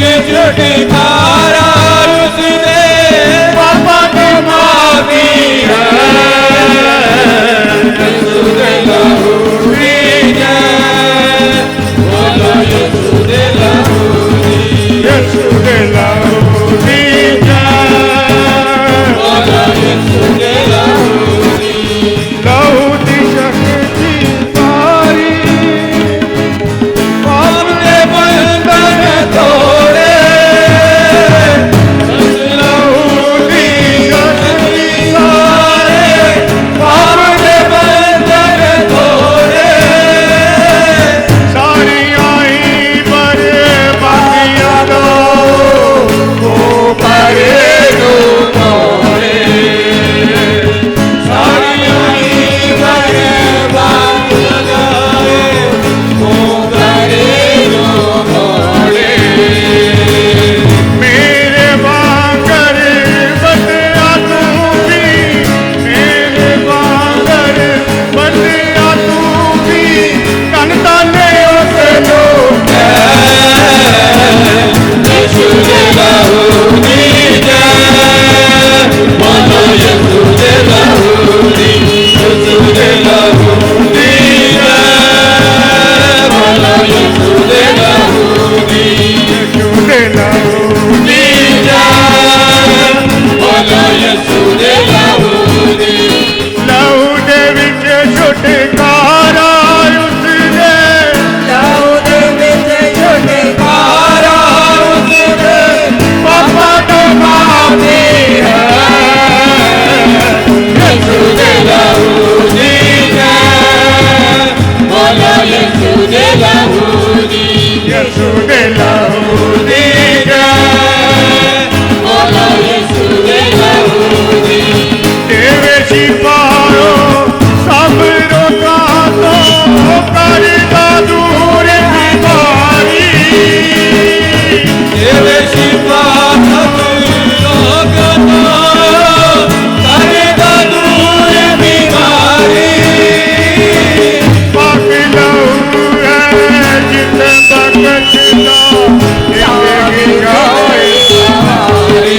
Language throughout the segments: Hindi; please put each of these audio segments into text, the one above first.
छुटकारा उसने पापा की माफी है। यीशु दे लहू की जय, बोलो यीशु दे लहू की, यीशु दे लहू की जय, बोलो यीशु दे लहू की। लहू दी शक्ति सारी पाप के बंधन तोड़े, लहू दी शक्ति सारे पाप के बंधन तोड़े। सारी आई पर बाकियां दो वो परे रो तोड़े, सारी आई पर बाकियां दो वो परे रो तोड़े। मेरे वांगर बंदिया तू भी, मेरे वांगर बंदिया तू भी, कन ताने उस लोग यीशु दे लहू की जय, बोलो यीशु दे लहू की, यीशु दे लहू की जय, बोलो यीशु दे लहू की, यीशु दे लहू की जय, बोलो यीशु दे लहू की। लहू दे विच छुटकारा उसने, लहू दे विच छुटकारा उसने पापा की माफी है। यीशु दे लहू की जय, बोलो यीशु दे लहू की, यीशु दे लहू की जय, बोलो यीशु दे लहू की। तेरे सिपारो सब रोका तो करता दूर बीमारी, तेरे सिपा सब रोका तो करता दूर बीमारी। पाक लहू है जिससे बख्शता जिंदगी जाए सवारी,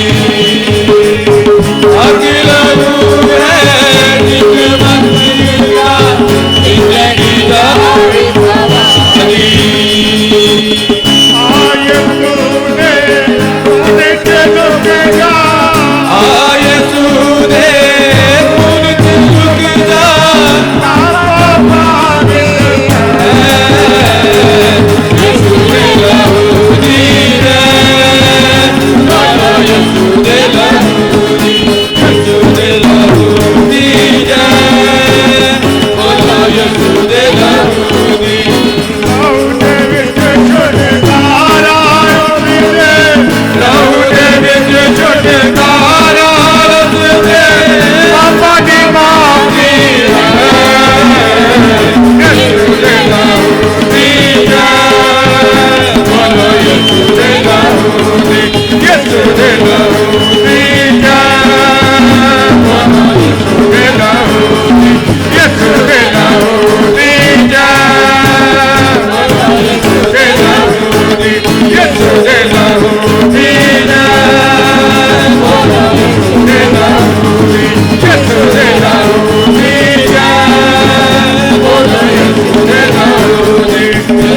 पाक लहू है जिससे बख्शता जिंदगी जाए सवारी। आये तूने खून से झुकेगा, आये तूने खून से झुकेगा, तारा पानी है। यीशु दे लहू की जय, बोलो यीशु दे लहू की, यीशु दे लहू की जय, बोलो यीशु दे लहू की। लहू दे विच छुटकारा उसने, लहू दे विच छुटकारा उसने पापा की माफी है। यीशु दे लहू की जय, बोलो यीशु दे लहू की, यीशु दे लहू की जय, बोलो यीशु दे लहू की, यीशु दे लहू की जय, बोलो यीशु दे लहू की, यीशु दे लहू की जय, बोलो यीशु दे लहू की, यीशु दे लहू की जय, बोलो यीशु दे लहू की।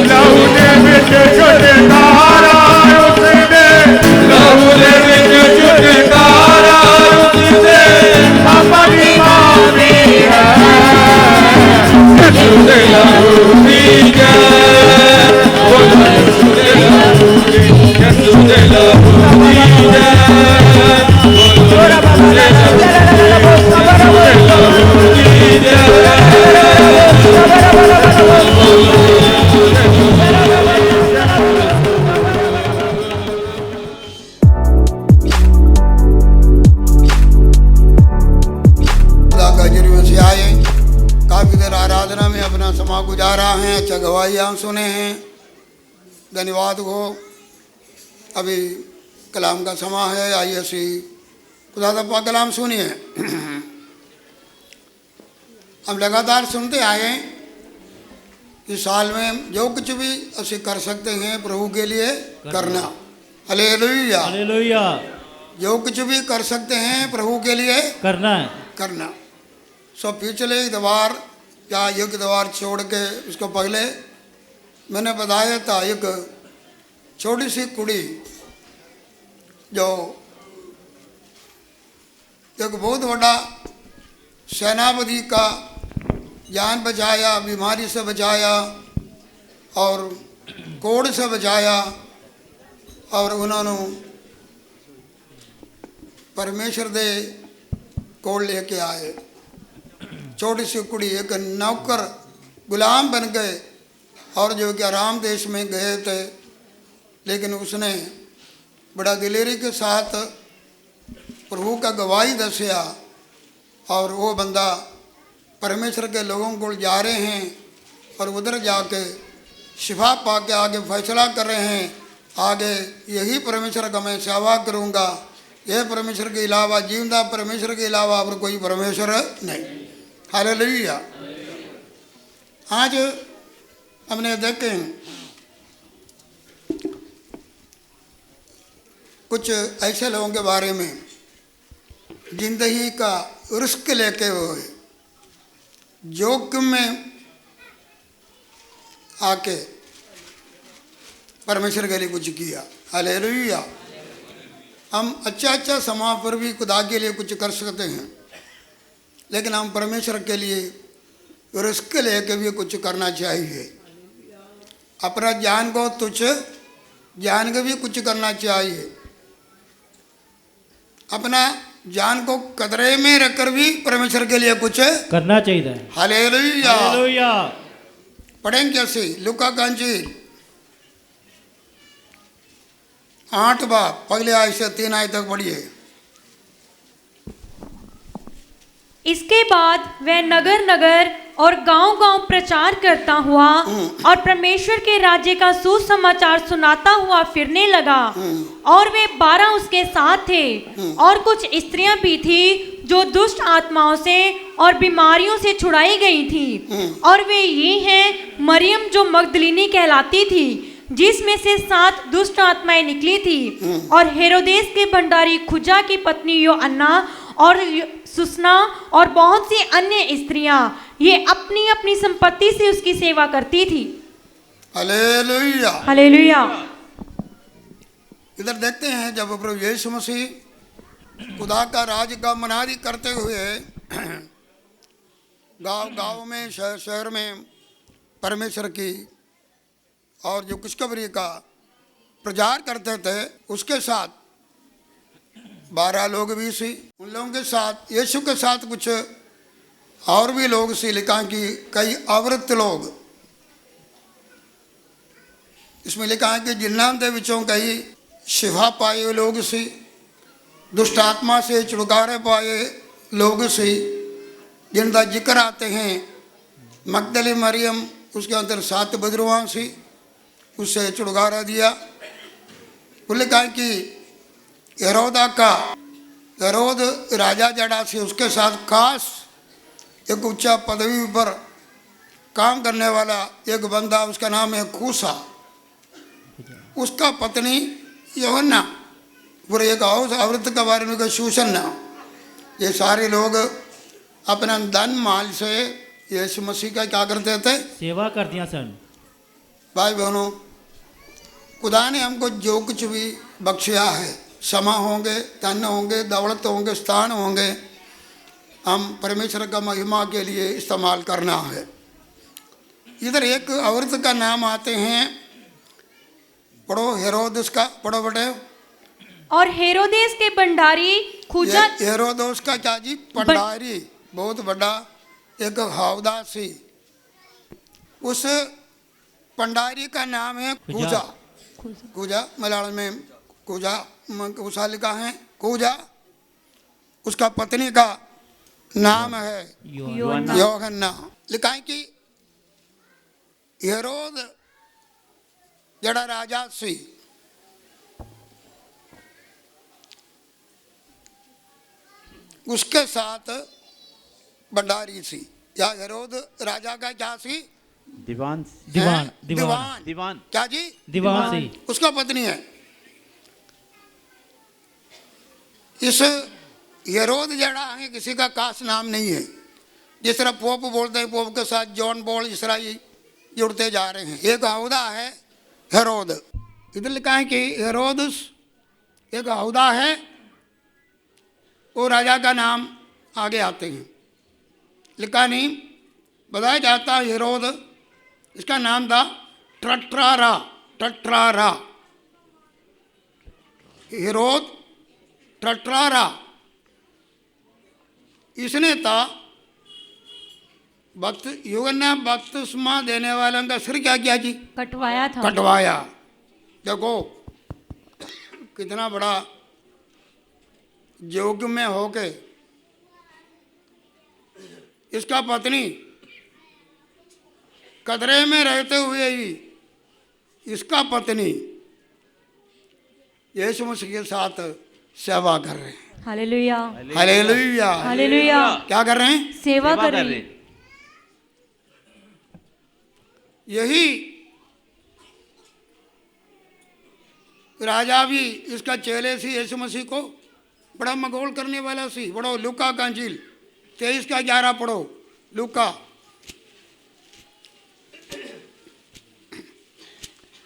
लहू दे विच छुटकारा उसने, लहू दे विच छुटकारा उसने पापा की माफी है। यीशु दे लहू की जय, बोलो यीशु दे लहू की, यीशु दे लहू की जय, बोलो यीशु दे लहू की जय। से आए, काफी देर आराधना में अपना समय गुजारा है, अच्छा गवाही हम सुने हैं, धन्यवाद हो। अभी कलाम का समय है, आइए सी खुदा का कलाम सुनिए। हम लगातार सुनते आए कि साल में जो कुछ भी असी कर सकते हैं प्रभु के लिए करना। हालेलुया। हालेलुया। जो कुछ भी कर सकते हैं प्रभु के लिए करना है। करना। सो पिछले द्वार या युग द्वार छोड़ के उसको पहले मैंने बताया था, एक छोटी सी कुड़ी जो एक बहुत बड़ा सेनापति का जान बचाया, बीमारी से बचाया और कोड़ से बचाया, और उन्होंने परमेश्वर दे कोड़ लेके आए। छोटी सी कुड़ी एक नौकर गुलाम बन गए और जो कि आराम देश में गए थे, लेकिन उसने बड़ा दिलेरी के साथ प्रभु का गवाही दसिया और वो बंदा परमेश्वर के लोगों को जा रहे हैं और उधर जाके शिफा पा के आगे फैसला कर रहे हैं, आगे यही परमेश्वर का मैं सेवा करूँगा, यह परमेश्वर के अलावा, जीवदा परमेश्वर के अलावा और कोई परमेश्वर नहीं। हालेलुया। आज हमने देखे कुछ ऐसे लोगों के बारे में जिंदगी का रिस्क लेके हुए जोखिम में आके परमेश्वर के लिए कुछ किया। हालेलुया। हम अच्छा समाज पर भी खुदा के लिए कुछ कर सकते हैं, लेकिन हम परमेश्वर के लिए रिस्क लेके भी कुछ करना चाहिए। अपना जान को तुच्छ जान के भी कुछ करना चाहिए। अपना जान को कतरे में रखकर भी परमेश्वर के लिए कुछ करना चाहिए। हालेलुया। हालेलुया। पढ़ेंगे कैसे? लूका का इंजील 8 बाब पहले आय से 3 आय तक पढ़िए। इसके बाद वह नगर नगर और गांव गांव प्रचार करता हुआ और परमेश्वर के राज्य का सुसमाचार सुनाता हुआ फिरने लगा। और वे 12 उसके साथ थे, और कुछ स्त्रियां भी थी जो दुष्ट आत्माओं से और बीमारियों से छुड़ाई गई थी। और वे ये हैं, मरियम जो मगदलीनी कहलाती थी, जिसमें से 7 दुष्ट आत्माएं निकली थी, और हेरोदेस के भंडारी खुजा की पत्नी योअन्ना और सुसना और बहुत सी अन्य स्त्रियां, ये अपनी अपनी संपत्ति से उसकी सेवा करती थी। हालेलुया। हालेलुया। इधर देखते हैं जब प्रभु यीशु मसीह खुदा का राज का मनारी करते हुए गांव गांव में शहर शहर में परमेश्वर की और जो खुशखबरी का प्रचार करते थे, उसके साथ 12 लोग भी सी। उन लोगों के साथ यीशु के साथ कुछ और भी लोग सी। लिखा कि कई अवृत लोग, इसमें लिखा है कि जिन्ना के विचों कई शिफा पाए हुए लोग सी, दुष्ट आत्मा से छुटकारे पाए लोग सी, जिनका जिक्र आते हैं मगदली मरियम, उसके अंदर 7 बदरुआ सी, उससे छुटकारा दिया। वो लिखा है कि हेरोद राजा जड़ा से उसके साथ खास एक उच्चा पदवी पर काम करने वाला एक बंदा, उसका नाम है खूसा, उसका पत्नी यूहन्ना, पूरे एक औरत के बारे में सुसन्ना। ये सारे लोग अपना धन माल से यीशु मसीह का क्या करते थे? सेवा कर दिया सन। भाई बहनों, खुदा ने हमको जो कुछ भी बख्शिया है, समा होंगे, धन होंगे, दौलत होंगे, स्थान होंगे, हम परमेश्वर का महिमा के लिए इस्तेमाल करना है। इधर एक औरत का नाम आते हैं, पढ़ो हेरोदेस का, पढ़ो बेटे। और हेरोदेस के भंडारी खुजा, हेरोदेस का क्या जी? भंडारी, बहुत बड़ा एक हौदा सी। उस भंडारी का नाम है खुजा। खुजा मलयालम में खुजा लिखा है, खुजा। उसका पत्नी का नाम है यूहन्ना। लिखा है कि हेरोद जड़ा राजा सी, उसके साथ भंडारी सी, या हेरोद राजा का क्या सी? दीवान। क्या जी? दीवान सी। उसका पत्नी है। इस हेरोद जड़ा है किसी का खास नाम नहीं है। जिस तरह पोप बोलते हैं, पोप के साथ जॉन पॉल इस तरह ही जुड़ते जा रहे हैं। एक अहुदा है हेरोद, इधर लिखा है कि हेरोदस एक अहुदा है, वो राजा का नाम आगे आते हैं, लिखा नहीं, बताया जाता है हेरोद, इसका नाम था टट्रारा। टट्रारा, हेरोद टट्रारा। इसने था यूहन्ना बपतिस्मा देने वालों का सिर क्या किया जी? कटवाया था। कटवाया। देखो कितना बड़ा योग में होके इसका पत्नी कतरे में रहते हुए ही इसका पत्नी यीशु मसीह के साथ सेवा कर रहे हैं। Hallelujah, hallelujah, hallelujah. क्या कर रहे हैं? सेवा कर रहे हैं। यही राजा भी इसका चेले सी यीशु मसीह को बड़ा मगोल करने वाला सी। पढ़ो लूका का अंजील 23 का 11 पढ़ो। लूका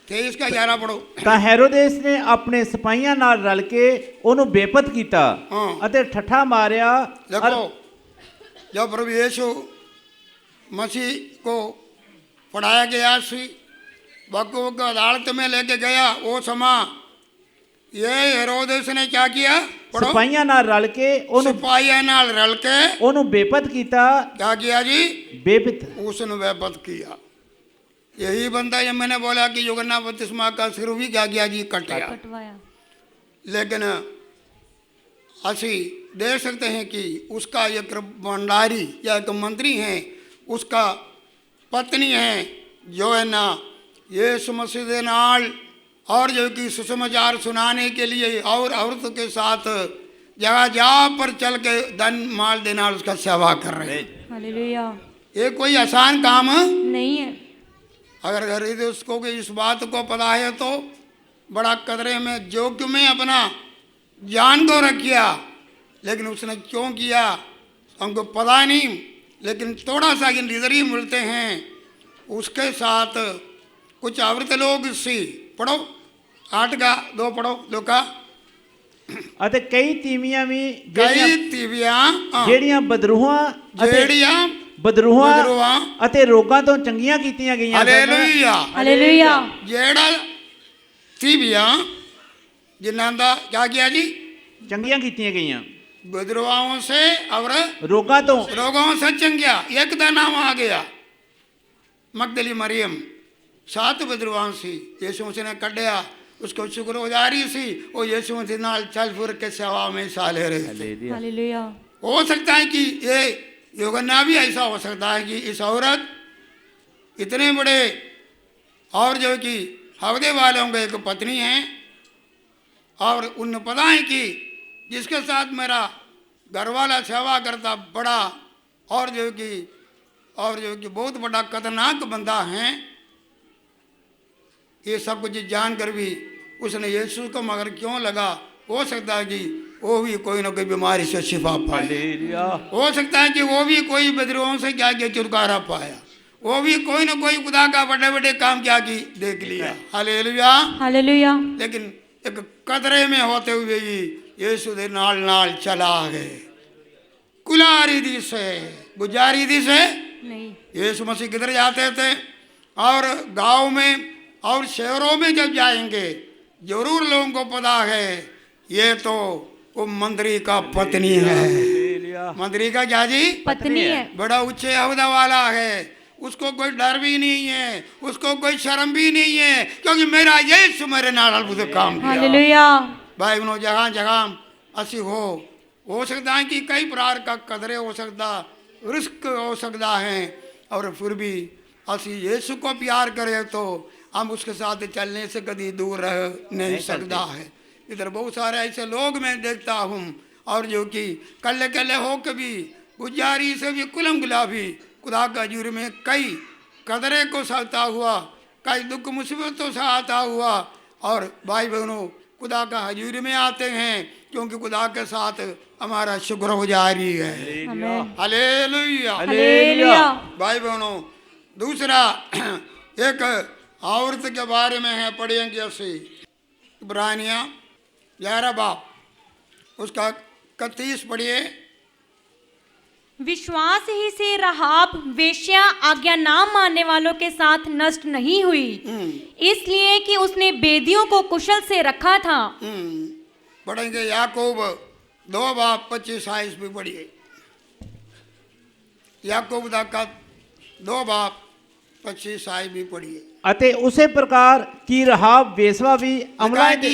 23 का 11 पढ़ो। ਤਾਂ ਹੈਰੋਦੇਸ ਨੇ ਆਪਣੇ ਸਿਪਾਹੀਆਂ ਨਾਲ ਰਲ ਕੇ ਉਹਨੂੰ ਬੇਪਤ ਕੀਤਾ ਹਾਂ। ਅਤੇ ਠੱਠਾ ਮਾਰਿਆ। देखो जब प्रभु यीशु मसीह को पढ़ाया गया सी, बकू को अदालत में लेके गया, वो समा ये हेरोदेस ने क्या किया? पढ़ो। ਸਿਪਾਹੀਆਂ ਨਾਲ ਰਲ ਕੇ ਉਹਨੂੰ सिपाहियों नाल रल के ਉਹਨੂੰ ਬੇਪਤ ਕੀਤਾ। क्या किया जी? ਬੇਪਤ उसने व्यापत किया। यही बंदा ये मैंने बोला कि यूहन्ना बपतिस्मा का सिर भी क्या किया जी? कटाया। कटवाया। लेकिन असी देख सकते हैं कि उसका एक भंडारी या एक मंत्री हैं, उसका पत्नी है जो है ना यीशु मसीह के नाल और जो कि सुसमाचार सुनाने के लिए और औरत के साथ जगह जगह पर चल के धन माल देना उसका सेवा कर रहे हैं। हालेलुया। ये कोई आसान काम नहीं है। अगर गरीब उसको कि इस बात को पता है तो बड़ा कदरे में जोखिम में अपना जान को रखिया। लेकिन उसने क्यों किया हमको पता नहीं, लेकिन थोड़ा सा इन लीडरी मिलते हैं उसके साथ कुछ आवृत लोग सी। पढ़ो 8 का 2 पढ़ो लोका। ਅਤੇ ਕਈ ਤੀਵੀਆਂ ਵੀ कई तीवियां ਜਿਹੜੀਆਂ ਬਦਰੂਹਾਂ जेड़ियां ਬਦਰੂਹਾਂ ਬਦਰੂਹਾਂ ਅਤੇ ਰੋਗਾਂ ਤੋਂ ਚੰਗੀਆਂ ਕੀਤੀਆਂ ਗਈਆਂ ਸਨ। हालेलुया। हालेलुया। जेड़ा तीवियां जिन्हां दा क्या किया जी? ਚੰਗੀਆਂ ਕੀਤੀਆਂ ਗਈਆਂ बदरुआओं से और ਰੋਗਾਂ ਤੋਂ। रोगों से चंगिया। एक का नाम आ गया मगदली मरियम, 7 बदरुआं सी यीशु मसीह ने कढ़िया, उसको शुक्रगुजारी सी, वो यीशु मसीह नाल चल फिर के सेवा में हिस्सा ले रहे थे। हालेलुया। हो सकता है कि ये यूहन्ना भी ऐसा हो सकता है कि इस औरत इतने बड़े और जो कि हवदे वालों के एक पत्नी है और उन्हें पता है कि जिसके साथ मेरा घरवाला सेवा करता बड़ा और जो कि बहुत बड़ा खतरनाक बंदा है, ये सब कुछ जानकर भी उसने यीशु को मगर क्यों लगा? हो सकता है कि वो भी कोई ना कोई बीमारी से शिफा पाए। हो सकता है कि वो भी कोई बदरुओं से क्या किया? छुटकारा पाया। वो भी कोई ना कोई खुदा का बड़े बड़े काम क्या की देख लिया। Hallelujah, hallelujah. लेकिन एक कतरे में होते हुए ही यीशु दे नाल नाल चला गए। कुलारी दी से गुजारी दी से नहीं। यीशु मसीह किधर जाते थे और गांव में और शहरों में जब जाएंगे जरूर लोगों को पता है ये तो वो मंत्री का पत्नी है। मंत्री का क्या जी? पत्नी है। बड़ा ऊंचे अहदा वाला है, उसको कोई डर भी नहीं है, उसको कोई शर्म भी नहीं है, क्योंकि मेरा यीशु मेरे नाल अद्भुत काम किया। हालेलुया। भाई बहनों जगह जगह असी हो सकता है कि कई प्रकार का कदरे हो सकता, रिस्क हो सकता है, और फिर भी असी यीशु को प्यार करें तो हम उसके साथ चलने से कभी दूर रह नहीं सकता है। इधर बहुत सारे ऐसे लोग मैं देखता हूँ और जो कि कल्ले कल्ले हो कभी गुजारी से भी कुलम गुलाबी खुदा का हजूर में कई कदरे को सहता हुआ, कई दुख मुसीबतों से आता हुआ और भाई बहनों खुदा का हजूर में आते हैं क्योंकि खुदा के साथ हमारा शुक्रगुजारी है। आमीन। हालेलुया। हालेलुया। भाई बहनों, दूसरा एक औरत के बारे में है, पढ़ेंगे ऐसे इब्रानिया 11 बाब उसका 31 पढ़िए। विश्वास ही से राहाब वेश्या आज्ञा ना मानने वालों के साथ नष्ट नहीं हुई, इसलिए कि उसने बेदियों को कुशल से रखा था। पढ़ेंगे याकूब 2 बाब 25-28 भी पढ़िए। याकूब दा का 2 बाब 25-28 भी पढ़िए। ਅਤੇ ਉਸੇ ਪ੍ਰਕਾਰ ਕੀ ਰਹਾਬ ਵੇਸਵਾ ਵੀ ਅਮਲਾਂ ਦੇ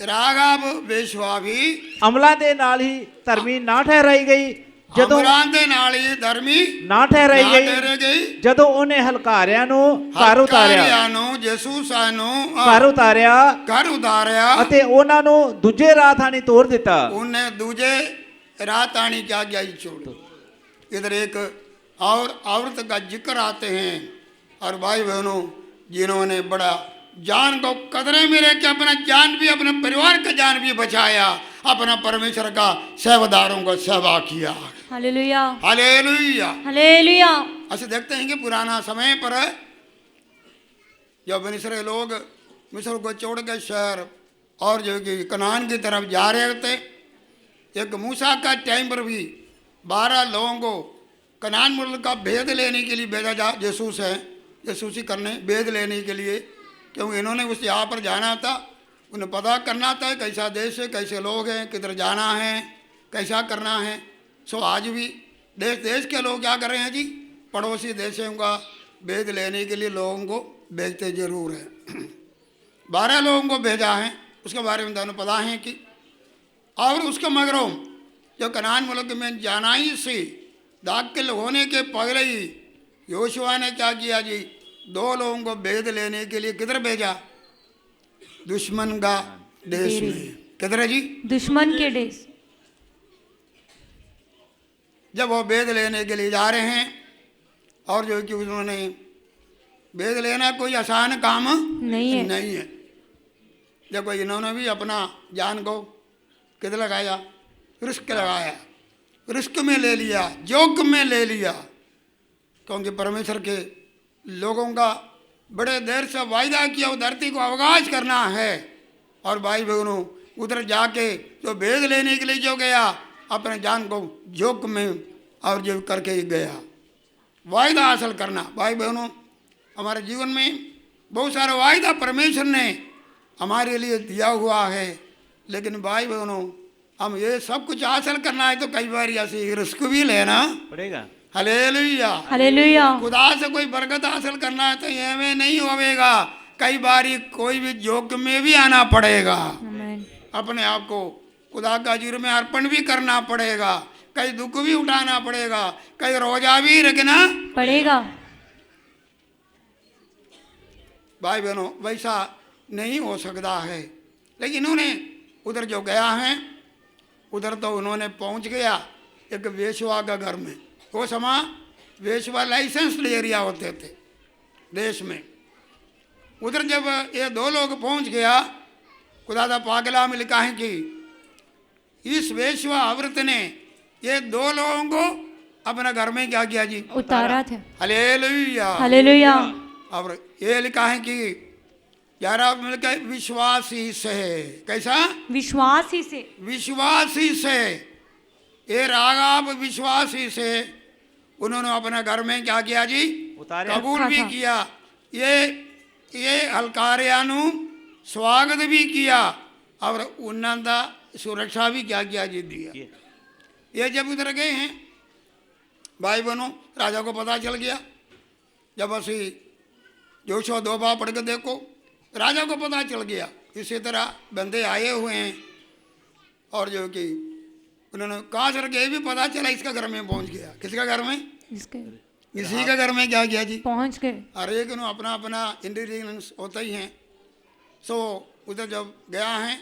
रागाब वेश्वा भी ਅਮਲਾਂ ਦੇ ਨਾਲ ਹੀ ਧਰਮੀ ਨਾ ਠਹਿਰਾਈ ਗਈ, ਜਦੋਂ अमरान दे नाल ही धर्मी ਨਾ ਠਹਿਰਾਈ ना ਗਈ, ठहरे गई। ਜਦੋਂ ਉਹਨੇ ਹਲਕਾਰਿਆਂ ਨੂੰ ਘਰ ਉਤਾਰਿਆ हलकारियां नू, जसूसां नू ਘਰ ਉਤਾਰਿਆ घर उतारिया, ਅਤੇ ਉਹਨਾਂ ਨੂੰ ਦੂਜੇ ਰਾਹ ਥਾਣੀ ਤੋਰ ਦਿੱਤਾ। उन्हें दूजे रात आनी क्या गया छोड़। इधर एक और औरत का जिक्र आते हैं, और भाई बहनों जिन्होंने बड़ा जान को कदरे में रह के अपना जान भी, अपने परिवार का जान भी बचाया, अपना परमेश्वर का सेवादारों को सेवा किया। हालेलुया। हालेलुया। हालेलुया। ऐसे देखते हैं कि पुराना समय पर जब मिस्र लोग मिस्र को छोड़ के शहर और जो कि कनान की तरफ जा रहे थे, एक मूसा का टाइम पर भी 12 लोगों को कनान मुल्क का भेद लेने के लिए भेजा जा, जसूस है, जसूसी करने, भेद लेने के लिए, क्योंकि इन्होंने उस यहाँ पर जाना था, उन्हें पता करना था कैसा देश है, कैसे लोग हैं, किधर जाना है, कैसा करना है। सो आज भी देश देश के लोग क्या कर रहे हैं जी, पड़ोसी देशों का भेद लेने के लिए लोगों को भेजते जरूर हैं। 12 लोगों को भेजा है, उसके बारे में दोनों पता है कि, और उसके मगरों जो कनान मुल्क में जाना ही से दाखिल होने के पहले ही योशुआ ने क्या किया जी, 2 लोगों को भेद लेने के लिए किधर भेजा, दुश्मन का देश में। किधर है जी, दुश्मन के देश। जब वो भेद लेने के लिए जा रहे हैं, और जो कि उन्होंने भेद लेना कोई आसान काम नहीं है। देखो इन्होंने भी अपना जान को किधर लगाया, रिस्क लगाया, रिस्क में ले लिया, जोखिम में ले लिया, क्योंकि परमेश्वर के लोगों का बड़े देर से वायदा किया वो धरती को अवकाश करना है। और भाई बहनों उधर जाके जो भेद लेने के लिए जो गया, अपने जान को जोखिम में और जो करके ही गया, वायदा हासिल करना। भाई बहनों हमारे जीवन में बहुत सारा वायदा परमेश्वर ने हमारे लिए दिया हुआ है, लेकिन भाई बहनों हम ये सब कुछ हासिल करना है तो कई बार ऐसे रिस्क भी लेना पड़ेगा। हालेलुया। हालेलुया। खुदा से कोई बरकत हासिल करना है तो ये में नहीं होगा, कई बार कोई भी जोखिम में भी आना पड़ेगा, आमीन। अपने आप को खुदा का हजूर में अर्पण भी करना पड़ेगा, कई दुख भी उठाना पड़ेगा, कई रोजा भी रखना पड़ेगा। भाई बहनों वैसा नहीं हो सकता है। लेकिन इन्होंने उधर जो गया है, उधर तो उन्होंने पहुंच गया एक वेश्वा का घर में। वो समय वेश्वा लाइसेंस्ड एरिया होते थे देश में। उधर जब ये 2 लोग पहुंच गया, खुदा दा पागला में लिखा है कि इस वेश्वा औरत ने ये 2 लोगों को अपने घर में क्या किया जी, उतारा था। हालेलुया। हालेलुया। और ये लिखा है कि 11 में लिखा है विश्वासी से, कैसा, विश्वास ही से, विश्वासी से, ये रागाब विश्वासी से उन्होंने अपने घर में क्या किया जी, उतारा कबूल भी किया। ये हलकारियानु स्वागत भी किया और उन्नता सुरक्षा भी क्या किया जी, दिया। ये जब उधर गए हैं भाई बहनों, राजा को पता चल गया। जब असी जोशुआ 2 बाब पढ़ के देखो, राजा को पता चल गया। इसी तरह बंदे आए हुए हैं और जो कि उन्होंने कहाँ से गए भी पता चला, इसका घर में पहुंच गया। किसका घर में, इसी का घर में क्या किया जी, पहुंच गए। हर एक ने अपना अपना इंटेलिजेंस होता ही है। सो उधर जब गया है,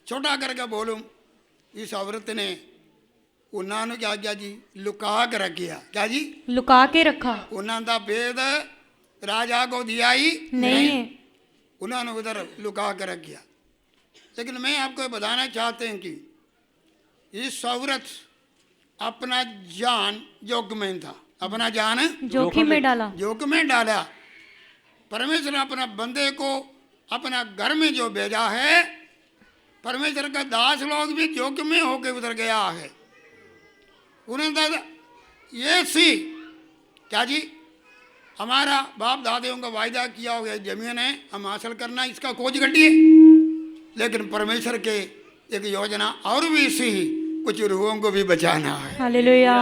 छोटा करके बोलूँ, इस औरत ने उन्होंने क्या किया जी, लुका के रखिया। क्या जी, लुका के रखा। उन्होंने भेद राजा को दिया ही नहीं, उन्होंने उधर लुका के रख किया। लेकिन मैं आपको बताना चाहते हैं कि इस औरत अपना जान जोखिम में था, अपना जान जोखिम में डाला। जोखिम में डाला। परमेश्वर ने अपना बंदे को अपना घर में जो भेजा है, परमेश्वर का दास लोग भी जोखिम में होकर उधर गया है। उन्होंने ये सी क्या जी, हमारा बाप दादियों का वायदा किया हुआ जमीन है, हम हासिल करना, इसका खोज गड्ढी है। लेकिन परमेश्वर के एक योजना और भी सी, कुछ रूहों को भी बचाना है। हालेलुया।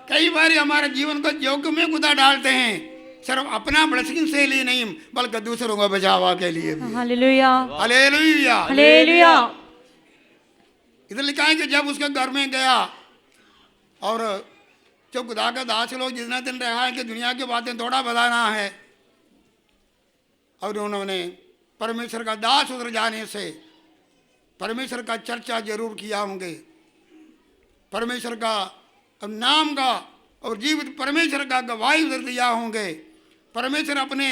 कई बार हमारे जीवन को जोखिम में खुदा डालते हैं, सिर्फ अपना ब्लेसिंग से लिए नहीं बल्कि दूसरों को बचावा के लिए भी। हालेलुया। हालेलुया। हालेलुया। इधर लिखा है कि जब उसके घर में गया और जो खुदा का दास लोग जितना दिन रहा है कि दुनिया की बातें थोड़ा बताना है, और उन्होंने परमेश्वर का दास उधर जाने से परमेश्वर का चर्चा जरूर किया होंगे, परमेश्वर का नाम का और जीवित परमेश्वर का गवाही उधर दिया होंगे, परमेश्वर अपने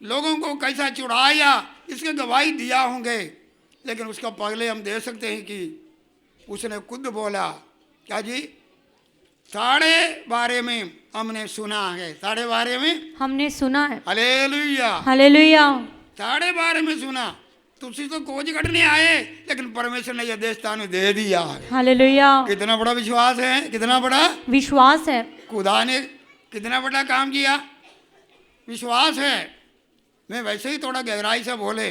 लोगों को कैसा चुड़ाया इसके गवाही दिया होंगे। लेकिन उसका पहले हम दे सकते हैं कि उसने खुद बोला, क्या जी, 12:30 में हमने सुना है, 12:30 में हमने सुना है। हालेलुया। हालेलुया। 12:30 में सुना। तुसी तो खोज करने आए, लेकिन परमेश्वर ने यह देश तानु दे दिया है। हालेलुया। कितना बड़ा विश्वास है, कितना बड़ा विश्वास है। खुदा ने कितना बड़ा काम किया, विश्वास है। मैं वैसे ही थोड़ा गहराई से बोले,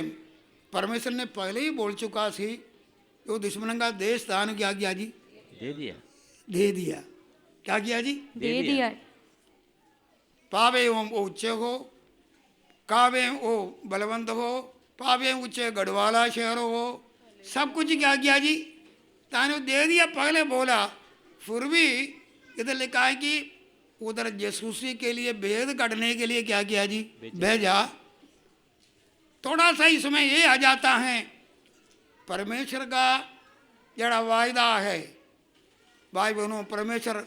परमेश्वर ने पहले ही बोल चुका थी, वो दुश्मन का देश तानु क्या किया जी, दे दिया। दे दिया। क्या किया जी, दे दिया। पावे वो ऊंचे हो, कावे वो बलवंत हो, पावे ऊंचे गढ़वाला शहर हो, सब कुछ क्या किया जी, ताने दे दिया। पहले बोला, फिर भी इधर लिखा है कि उधर जासूसी के लिए, भेद काटने के लिए क्या किया जी, भेजा। थोड़ा सा इसमें ये आ जाता है, परमेश्वर का जड़ा वायदा है भाई बहनों, परमेश्वर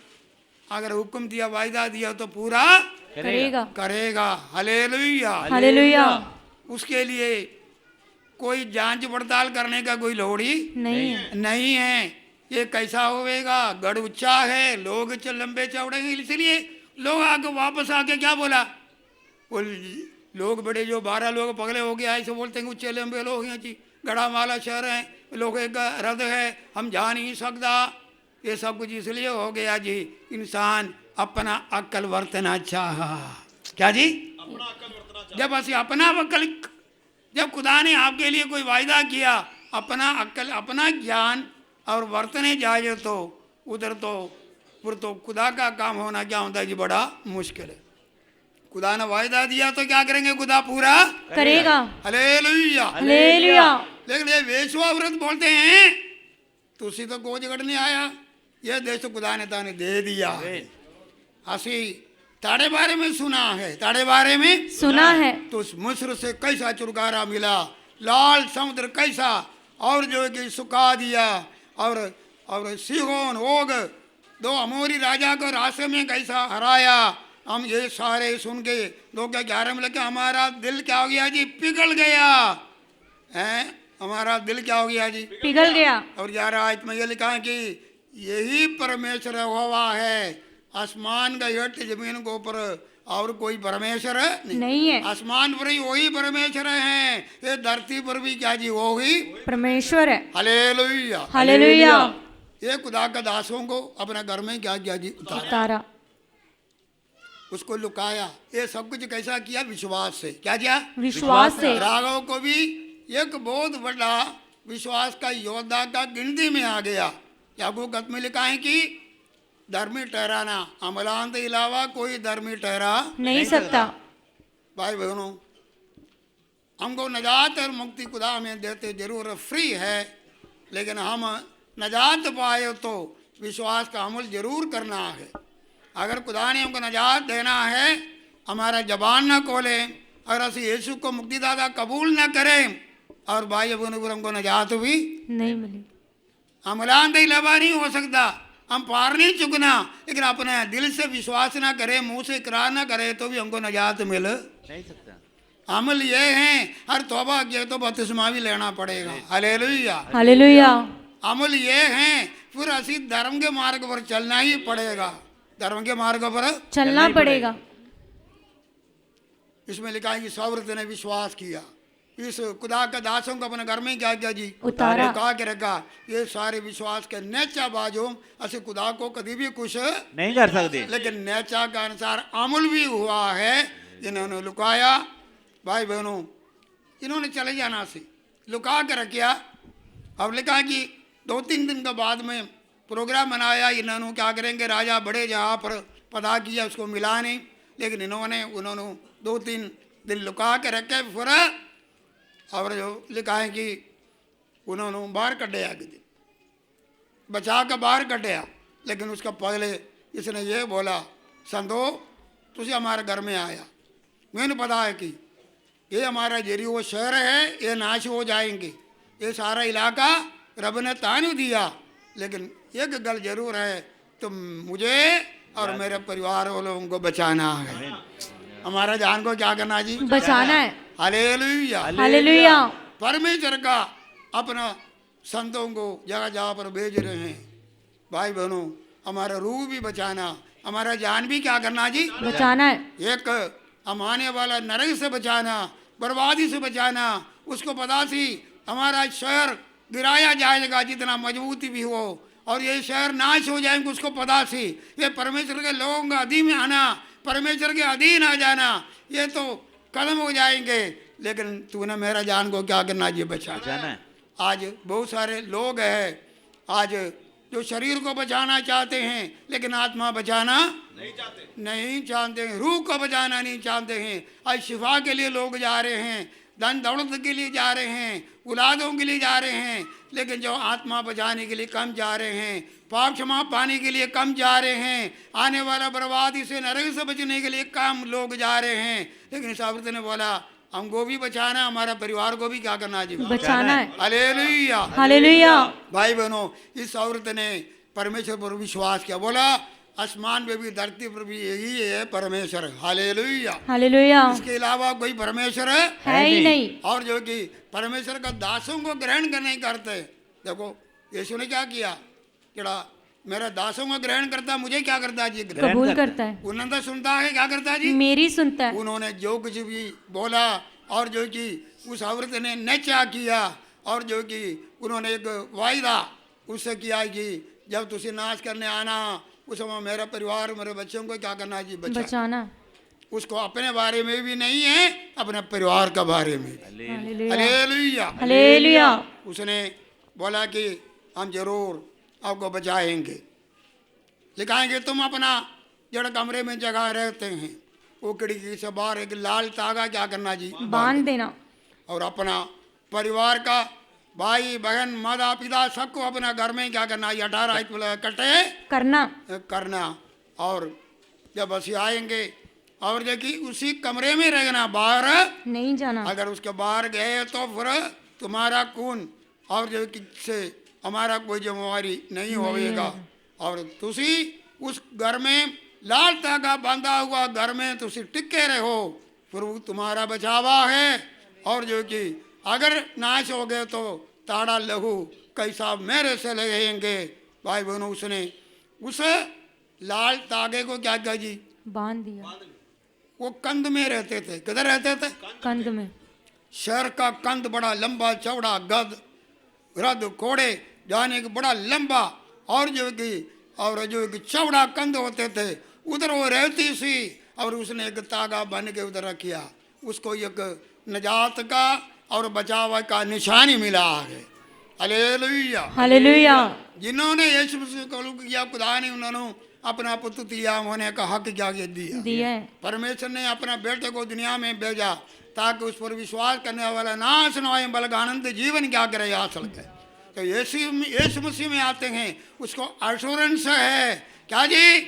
अगर हुक्म दिया, वायदा दिया तो पूरा करेगा। करेगा। हालेलुया। हालेलुया। उसके लिए कोई जांच पड़ताल करने का कोई लोड़ ही नहीं है। नहीं है। ये कैसा होएगा, गढ़ ऊंचा है, लोग लंबे चौड़े हैं, इसलिए लोग आके वापस आके क्या बोला, वो लोग बड़े जो 12 लोग पगले हो गए ऐसे बोलते हैं ऊंचे लंबे लोग हैं जी, गड़ा वाला शहर है, लोग एक रद है, हम जा नहीं सकता। ये सब कुछ इसलिए हो गया जी, इंसान अपना अक्ल वर्तना चाहा। क्या जी, जब असि अपना अक्ल, जब खुदा ने आपके लिए कोई वायदा किया, अपना अक्ल अपना ज्ञान और वर्तने जाए तो उधर तो फिर तो खुदा का काम होना क्या होता है जी, बड़ा मुश्किल है। खुदा ने वायदा दिया तो क्या करेंगे, खुदा पूरा करेगा। हालेलुया। हालेलुया। लेकिन ये वेश्या व्रत बोलते हैं, तुसी तो खोज करने आया, यह देश तो खुदा ने ताने दे दिया है। असी ताड़े बारे में सुना है, ताड़े बारे में सुना है। तो उस मिस्र से कैसा छुटकारा मिला, लाल समुद्र कैसा, और जो है कि सुखा दिया, और सीहोन ओग 2 अमोरी राजा को रास्ते में कैसा हराया। हम ये सारे सुन के 2:11 में लगे, हमारा दिल क्या हो गया जी, पिघल गया है, हमारा दिल क्या हो गया जी, पिघल गया। और 11 आयत में ये लिखा है कि यही परमेश्वर यहोवा है, आसमान का हट जमीन के ऊपर और कोई परमेश्वर नहीं है। आसमान पर ही वही परमेश्वर है, ये धरती पर भी क्या जी, वो ही परमेश्वर है। हालेलुया। हालेलुया। ये खुदा का दासों को अपने घर में क्या किया जी, उतारा, उसको लुकाया। ये सब कुछ कैसा किया, विश्वास से। क्या किया, विश्वास से। राघव को भी एक बहुत बड़ा विश्वास का योद्धा का गिनती में आ गया। याकूब खत में लिखा है कि धर्मी ठहराना, अमलान के अलावा कोई धर्मी ठहरा नहीं सकता। भाई बहनों, हमको नजात और मुक्ति खुदा हमें देते जरूर फ्री है, लेकिन हम नजात पाए तो विश्वास का अमल जरूर करना है। अगर खुदा ने हमको नजात देना है, हमारा जबान न खोलें, अगर असि यीशु को मुक्तिदाता कबूल न करें, और भाई बहनों को हमको नजात भी नहीं मिली। अमलान दे लबा नहीं हो सकता, हम पार नहीं चुकना, लेकिन अपने दिल से विश्वास ना करें, मुंह से इकरार ना करें तो भी हमको नजात मिल नहीं सकता। अमल ये है, हर तौबा किए तो बपतिस्मा भी लेना पड़ेगा। हालेलुया। हालेलुया। अमल ये है, फिर असी धर्म के मार्ग पर चलना ही पड़ेगा, धर्म के मार्ग पर चलना पड़ेगा। इसमें लिखा है कि सौरत ने विश्वास किया, इस खुदा के दासों को अपने घर में क्या किया जी, उतारा। कहा के रखा। ये सारे विश्वास के नेचा बाजों असी खुदा को कभी भी कुछ नहीं कर सकते, लेकिन नेचा के अनुसार अमल भी हुआ है। इन्होंने लुकाया, भाई बहनों इन्होंने चले जाना सी लुका के रखा। अब लिखा कि 2-3 दिन के बाद में प्रोग्राम बनाया, इन्होंने क्या करेंगे, राजा बड़े जहाँ पर पता किया उसको मिला नहीं, लेकिन उन्होंने 2-3 दिन लुका के रखे। फिर और जो लिखा है कि उन्होंने बाहर कढ़िया कि बचा के बाहर कढ़िया, लेकिन उसका पहले इसने ये बोला, संतो तुझे हमारे घर में आया, मैंने पता है कि ये हमारा जेरियो शहर है, ये नाश हो जाएंगे, ये सारा इलाका रब ने तानू दिया, लेकिन एक गल जरूर है, तुम मुझे और मेरे परिवार वालों को बचाना है। हमारा जान को क्या करना जी, बचाना है। Hallelujah, hallelujah. परमेश्वर का अपना संतों को जगह जगह पर भेज रहे हैं। भाई बहनों हमारा रूह भी बचाना, हमारा जान भी क्या करना जी, बचाना है। एक हम आने वाला नरक से बचाना, बर्बादी से बचाना। उसको पता सी हमारा शहर गिराया जाएगा जितना मजबूती भी हो, और ये शहर नाश हो जाएंगे, उसको पता सी। ये परमेश्वर के लोगों का अधीन में आना, परमेश्वर के अधीन आ जाना, ये तो कदम हो जाएंगे, लेकिन तूने मेरा जान को क्या करना जी, बचाना है। आज बहुत सारे लोग हैं आज जो शरीर को बचाना चाहते हैं, लेकिन आत्मा बचाना नहीं चाहते हैं, रूह को बचाना नहीं चाहते हैं। आज शिफा के लिए लोग जा रहे हैं, धन दौलत के लिए जा रहे हैं, औलादों के लिए जा रहे हैं, लेकिन जो आत्मा बचाने के लिए कम जा रहे हैं, पाप क्षमा पाने के लिए कम जा रहे हैं, आने वाला बर्बादी से नरक से बचने के लिए कम लोग जा रहे हैं। लेकिन इस औरत ने बोला हमको भी बचाना, हमारा परिवार को भी क्या करना जी, बचाना है। Hallelujah, hallelujah. भाई बहनों इस औरत ने परमेश्वर पर विश्वास किया, बोला आसमान पे भी धरती पर भी यही है परमेश्वर। Hallelujah, hallelujah. इसके अलावा कोई परमेश्वर है ही नहीं। और जो कि परमेश्वर का दासों को ग्रहण नहीं करते। देखो यीशु ने क्या किया, क्या मेरा दासों को ग्रहण करता, मुझे क्या करता है जी, कबूल करता है। उन्होंने सुनता है, क्या करता है जी, मेरी सुनता है। उन्होंने जो कुछ भी बोला और जो कि उस औरत ने नचा किया, और जो कि उन्होंने एक वायदा उससे किया कि जब तुझे नाश करने आना उस समय मेरा परिवार मेरे बच्चों को क्या करना जी, बचाना। उसको अपने बारे में भी नहीं है, अपने परिवार का बारे में। Hallelujah, hallelujah. उसने बोला कि हम जरूर आपको बचाएंगे। लिखाएंगे तुम अपना जड़ कमरे में जगह रहते हैं, वो खिड़की से बाहर एक लाल तागा क्या करना जी, बांध देना, और अपना परिवार का भाई बहन माता पिता सबको अपना घर में क्या करना, 18 इकट्ठे करना। और जब असी आएंगे और देखिए उसी कमरे में रहना, बाहर नहीं जाना। अगर उसके बाहर गए तो फिर तुम्हारा खून और जो से हमारा कोई जिम्मेवारी नहीं होगा। और तुसी उस घर में लाल तागा बांधा हुआ घर में तुसी टिके रहो, फिर वो तुम्हारा बचावा है। और जो कि अगर नाश हो गए तो ताड़ा लहू कैसा मेरे से लगेंगे। भाई बहनों उसने उस लाल तागे को क्या किया जी, बांध दिया। वो कंद में रहते थे, किधर रहते थे, कंद में। शहर का कंद बड़ा लंबा चौड़ा, गद रद घोड़े जाने के बड़ा लंबा, और जो कि चौड़ा कंद होते थे, उधर वो रहती सी। और उसने एक तागा बन के उधर रखिया, उसको एक नजात का और बचाव का निशानी मिला है। Hallelujah, hallelujah. जिन्होंने यीशु मसीह को किया, खुदा ने उन्होंने अपना पुत्र दिया होने का हक क्या दिया है। परमेश्वर ने अपना बेटे को दुनिया में भेजा ताकि उस पर विश्वास करने वाला नाश न होए बल्कि आनंद जीवन क्या करे हासिल करे। तो यीशु मसीह में आते हैं, उसको एश्योरेंस है क्या जी,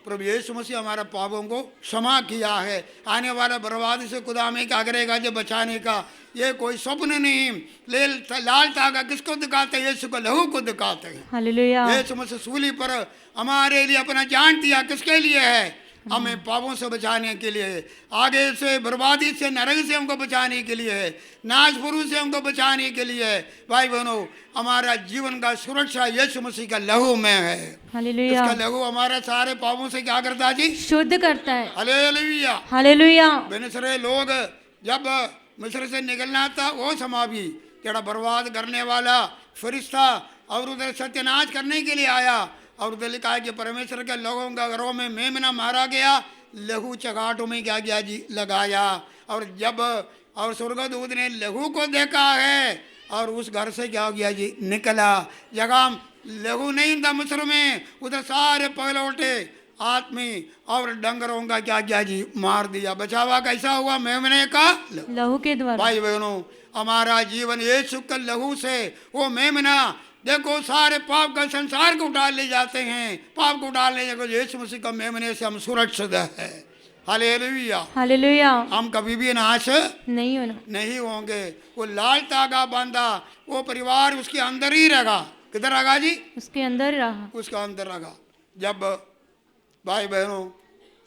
प्रभु यीशु मसीह हमारा पापों को क्षमा किया है। आने वाला बर्बादी से खुदा में क्या करेगा जो बचाने का, ये कोई स्वप्न नहीं। लाल तागा किसको दिखाते हैं, यीशु को लहू को दिखाते हैं। हालेलुया। यीशु मसीह सूली पर हमारे लिए अपना जान दिया, किसके लिए है, हमें पापों से बचाने के लिए है, आगे से बर्बादी से नरक से हमको बचाने के लिए है, नाश पुरुष से हमको बचाने के लिए है। भाई बहनों, हमारा जीवन का सुरक्षा यीशु मसीह का लहू में है। हालेलुया। इसका लहू हमारे सारे पापों से क्या करता है जी? शुद्ध करता है। हालेलुया। हालेलुया। मिस्र लोग जब मिस्र से निकलना था, वो समा भी जड़ा बर्बाद करने वाला फरिश्ता और उधर सत्यानाश करने के लिए आया, और उधर लिखा है कि परमेश्वर के लोगों के घरों में मेमना मारा गया, लहू चगाटों में क्या किया जी? लगाया। और जब और स्वर्गदूत ने लहू को देखा है और उस घर से क्या किया जी? निकला। जगह लहू नहीं था मिस्र में, उधर सारे पगलौटे आदमी और डंगरों का क्या किया जी? मार दिया। बचावा कैसा हुआ? मेमने का लहू के द्वारा। भाई बहनों, हमारा जीवन यीशु के लहू से, वो मेमना देखो सारे पाप का संसार को उठा ले जाते हैं, पाप को उठा ले जाकर यीशु मसीह का मेमने से हम सुरक्षित है। हालेलुया। हालेलुया। हम कभी भी नाश नहीं होंगे। वो लाल तागा बांधा, वो परिवार उसके अंदर ही रहेगा। किधर रहेगा जी? उसके अंदर रहा। उसका अंदर रहेगा। जब भाई बहनों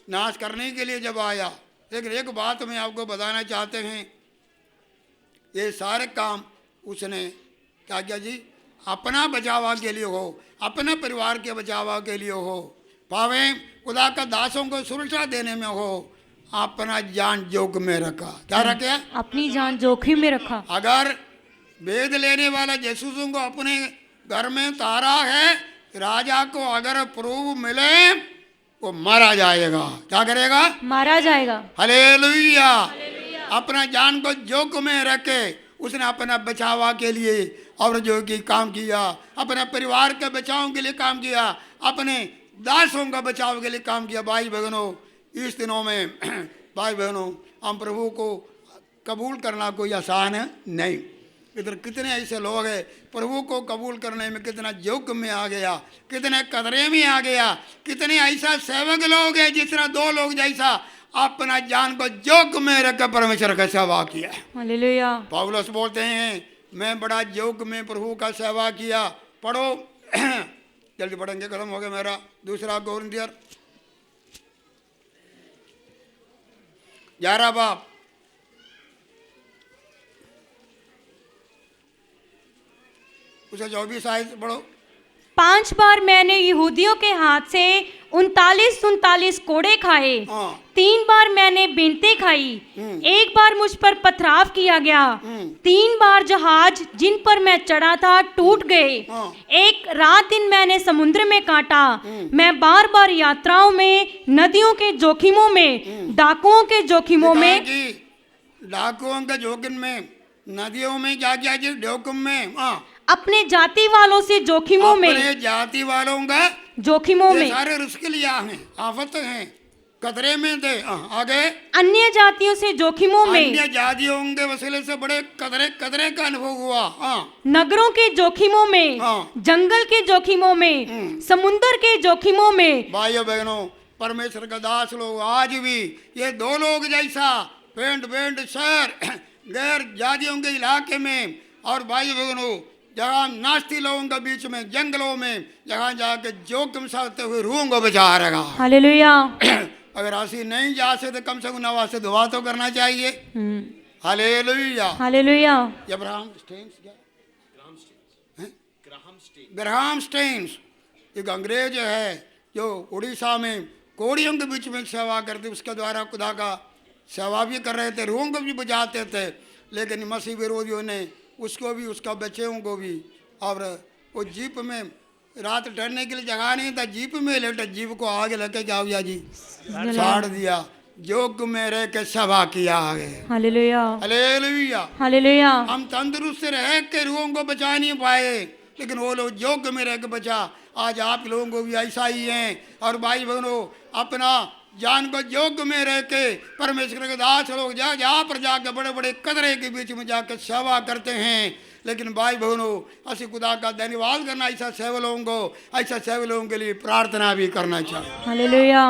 नाश करने के लिए जब आया, लेकिन एक बात मैं आपको बताना चाहते हैं, ये सारे काम उसने क्या किया जी? अपना बचावा के लिए हो, अपने परिवार के बचावा के लिए हो, पावे खुदा का दासों को सुरक्षा देने में हो, अपना जान जोखिम में रखा। क्या रखे? अपनी जान जोखिम में रखा। अगर वेद लेने वाला यीशु को अपने घर में तारा है, राजा को अगर प्रूफ मिले वो मारा जाएगा। क्या करेगा? मारा जाएगा। हालेलुया। अपना जान को जोखिम में रखे उसने अपना बचावा के लिए और जो कि काम किया, अपने परिवार के बचाव के लिए काम किया, अपने दासों का बचाव के लिए काम किया। भाई बहनों, इस दिनों में भाई बहनों, हम प्रभु को कबूल करना कोई आसान नहीं। इधर कितने ऐसे लोग हैं प्रभु को कबूल करने में कितना जोखिम में आ गया, कितने कदरे में आ गया, कितने ऐसा सेवक लोग हैं जिस तरह दो लोग जैसा अपना जान को जोखिम में रखकर परमेश्वर का सेवा किया। हालेलुया। पौलुस बोलते हैं, मैं बड़ा जोखिम में प्रभु का सेवा किया। पढ़ो जल्दी पढ़ेंगे, खत्म हो गया मेरा। दूसरा कोरिन्थियर 11 बाब उसे 24 आयत पढ़ो। 5 बार मैंने यहूदियों के हाथ से 39 कोड़े खाए। हाँ। 3 बार मैंने बिनते खाई। 1 बार मुझ पर पथराव किया गया। 3 बार जहाज जिन पर मैं चढ़ा था टूट गए। हाँ। एक रात दिन मैंने समुद्र में काटा। मैं बार बार यात्राओं में, नदियों के जोखिमों में, डाकुओं के जोखिमों में, डाकुओं के जोखिम में, नदियों में, क्या क्या जी? जोखिम में। हाँ। अपने जाति वालों से जोखिमों में, अपने जाति वालों का जोखिमों में, सारे रिस्क लिया है, आफत हैं, खतरे में थे। आगे अन्य जातियों से जोखिमों में, अन्य जातियों के वसीले से बड़े कदरे का अनुभव हुआ। नगरों के जोखिमों में, जंगल के जोखिमों में, समुद्र के जोखिमों में। भाइयों बहनों, परमेश्वर का दास लोग आज भी ये दो लोग जैसा पेंट शहर गैर जातियों के इलाके में, और भाई बहनों जहाँ नास्ती लोगों के बीच में, जंगलों में, जहाँ जाके जोखिम सहते हुए रूहों को बचा रहेगा। हालेलुया। अगर ऐसी नहीं जा सकते कम से कम नवा से दुआ तो करना चाहिए। हालेलुया। हालेलुया। ग्राहम स्टेन्स एक अंग्रेज है जो उड़ीसा में कोड़ियों के बीच में सेवा करते, उसके द्वारा खुदा का सेवा भी कर रहे थे, रूहों को भी बचाते थे। लेकिन मसीह विरोधियों ने उसको भी, उसका बच्चों को भी, और वो जीप में रात ठहरने के लिए जगह नहीं था, जीप में लेटे, जीप को आगे लेके क्या हुआ जी? साड़ दिया। जोग में रह के सेवा किया आगे। हालेलुया। हालेलुया। हालेलुया। हम तंदुरुस्त रह के रूहों को बचा नहीं पाए, लेकिन वो लोग जोग में रह के बचा। आज आप लोगों को भी ऐसा ही है। और भाई बहनों, अपना जान को जोग में रह के परमेश्वर के दास लोग जहाँ पर जाकर बड़े बड़े कदरे के बीच में जाकर सेवा करते हैं। लेकिन भाई बहनों, असि खुदा का धन्यवाद करना, ऐसा सेवा लोगों के लिए प्रार्थना भी करना चाहिए। हालेलुया।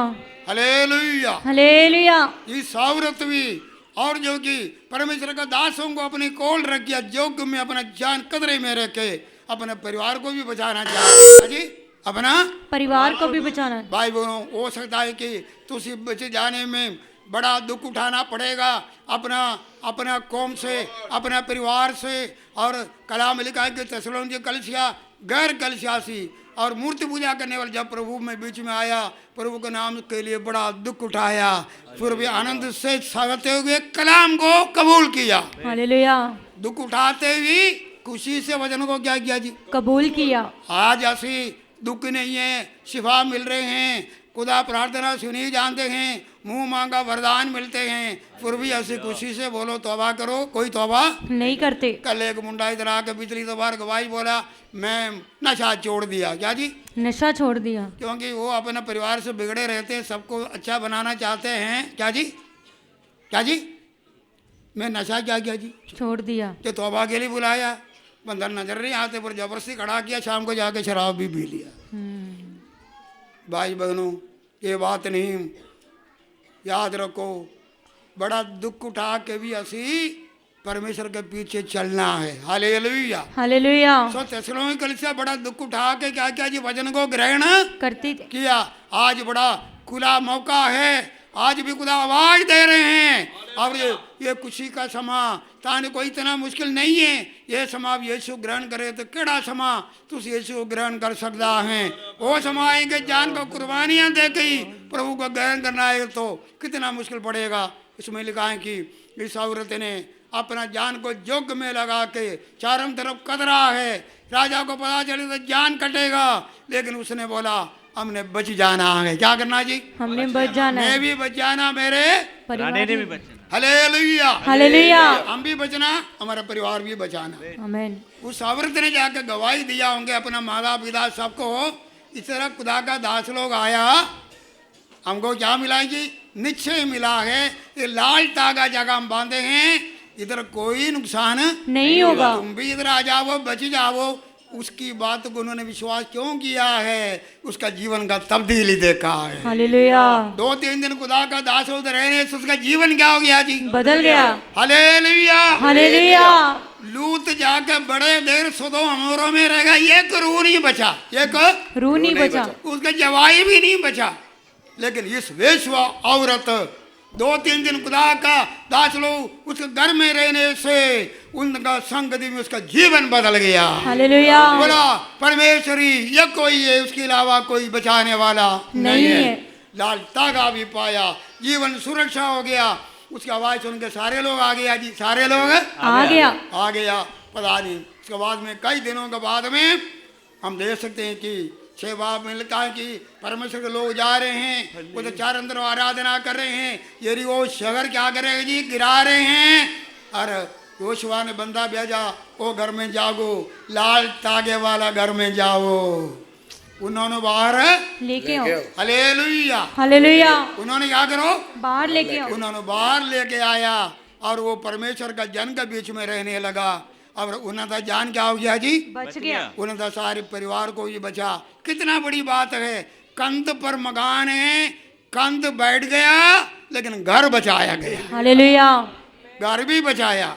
हालेलुया। हालेलुया। इस सावरत भी और जो कि परमेश्वर का दासों को अपने कोल रख किया, जोग में अपना जान कदरे में रह के अपने परिवार को भी बचाना चाहिए। जी अपना परिवार को भी बचाना है। भाई बहनों, हो सकता है कि तुझे बच जाने में बड़ा दुख उठाना पड़ेगा अपना अपना कौम से, अपना परिवार से। और कलाम लिखा है कि थिस्सलुनीके कलीसिया गैर कलीसिया सी और मूर्ति पूजा करने वाले जब प्रभु में बीच में आया, प्रभु के नाम के लिए बड़ा दुख उठाया, फिर भी आनंद से सहते हुए कलाम को कबूल किया। हालेलुया। दुख उठाते हुए खुशी से वचन को क्या किया जी? कबूल किया। आज ऐसी दुख नहीं है, शिफा मिल रहे हैं, खुदा प्रार्थना सुनी जानते हैं, मुंह मांगा वरदान मिलते हैं, फिर भी ऐसी खुशी से बोलो तौबा करो, कोई तौबा नहीं करते। कल एक मुंडा इधर आके पिछली बार गवाही बोला मैं नशा छोड़ दिया। क्या जी? नशा छोड़ दिया। क्योंकि वो अपने परिवार से बिगड़े रहते हैं, सबको अच्छा बनाना चाहते हैं। क्या जी? क्या जी? मैं नशा क्या किया जी? छोड़ दिया। कि तौबा के लिए बुलाया, बंदर नजर नहीं आते पर जबरदस्ती खड़ा किया, शाम को जाके शराब भी पी लिया। भाई बहनों, ये बात नहीं, याद रखो, बड़ा दुख उठा के भी असी परमेश्वर के पीछे चलना है। हालेलुया। हालेलुया। सो थिस्सलुनीके कलीसिया बड़ा दुख उठा के क्या किया जी? वचन को ग्रहण करती थी। किया। आज बड़ा खुला मौका है, आज भी खुदा आवाज दे रहे हैं। और ये खुशी का समा ताने कोई इतना मुश्किल नहीं है। ये समा यीशु ग्रहण करे तो केड़ा समा तुस यीशु ग्रहण कर सकता है। वो समा आएंगे जान को कुर्बानियां दे गई, प्रभु को ग्रहण करना है तो कितना मुश्किल पड़ेगा। इसमें लिखा है कि इस औरत ने अपना जान को जोग में लगा के चारों तरफ कतरा है। राजा को पता चले तो जान कटेगा, लेकिन उसने बोला हमने बच जाना है। क्या करना जी? हमने बच जाना है। मैं भी बच जाना, मेरे रानी ने भी बचना। हालेलुया। हालेलुया। हम भी बचना, हमारा परिवार भी बचाना। आमीन। उस औरत ने जाकर गवाही दिया होंगे अपना माता पिता सबको। इस तरह खुदा का दास लोग आया, हमको क्या मिला जी? निश्चय मिला है, ये लाल तागा जगह हम बांधे हैं, इधर कोई नुकसान नहीं होगा। तुम भी इधर आ जाओ, बच जाओ। उसकी बात को उन्होंने विश्वास क्यों किया है? उसका जीवन का तब्दीली देखा है। हालेलुया। 2-3 दिन खुदा का दास उधर रहने से उसका जीवन क्या हो गया जी? बदल गया। हालेलुया। हालेलुया। लूत जाके बड़े देर सदोम अमोरा में रह गया, एक रूह नहीं बचा, एक रूह नहीं बचा, उसका जवाई भी नहीं बचा। लेकिन इस वेश्या औरत 2-3 दिन खुदा का दास लोग उसके घर में रहने से उनका संगति में उसका जीवन बदल गया। हालेलुया। बोला परमेश्वरी ये कोई है, उसके अलावा कोई बचाने वाला नहीं है। लाल तागा भी पाया, जीवन सुरक्षा हो गया। उसकी आवाज सुन के सारे लोग आ गया जी, सारे लोग आ गया। पता नहीं उसके बाद में कई दिनों के बाद में हम देख सकते हैं कि 6 बाब में लिखा है कि परमेश्वर के लोग जा रहे हैं, वो तो चार अंदर आराधना कर रहे हैं। ये वो शहर क्या करेगा जी? गिरा रहे हैं। और योशुआ ने बंदा भेजा, वो घर में जाओ, लाल तागे वाला घर में जाओ। उन्होंने बाहर लेके आओ। हालेलुया। हालेलुया। उन्होंने क्या करो? बाहर लेके आओ। उन्होंने बाहर लेके आया और वो परमेश्वर का जन के बीच में रहने लगा। और उन्होंने जान क्या हो गया जी? बच गया। उन्होंने सारे परिवार को ही बचा। कितना बड़ी बात है। कंध पर मकान है, कंध बैठ गया लेकिन घर बचाया गया। हालेलुया। घर भी बचाया।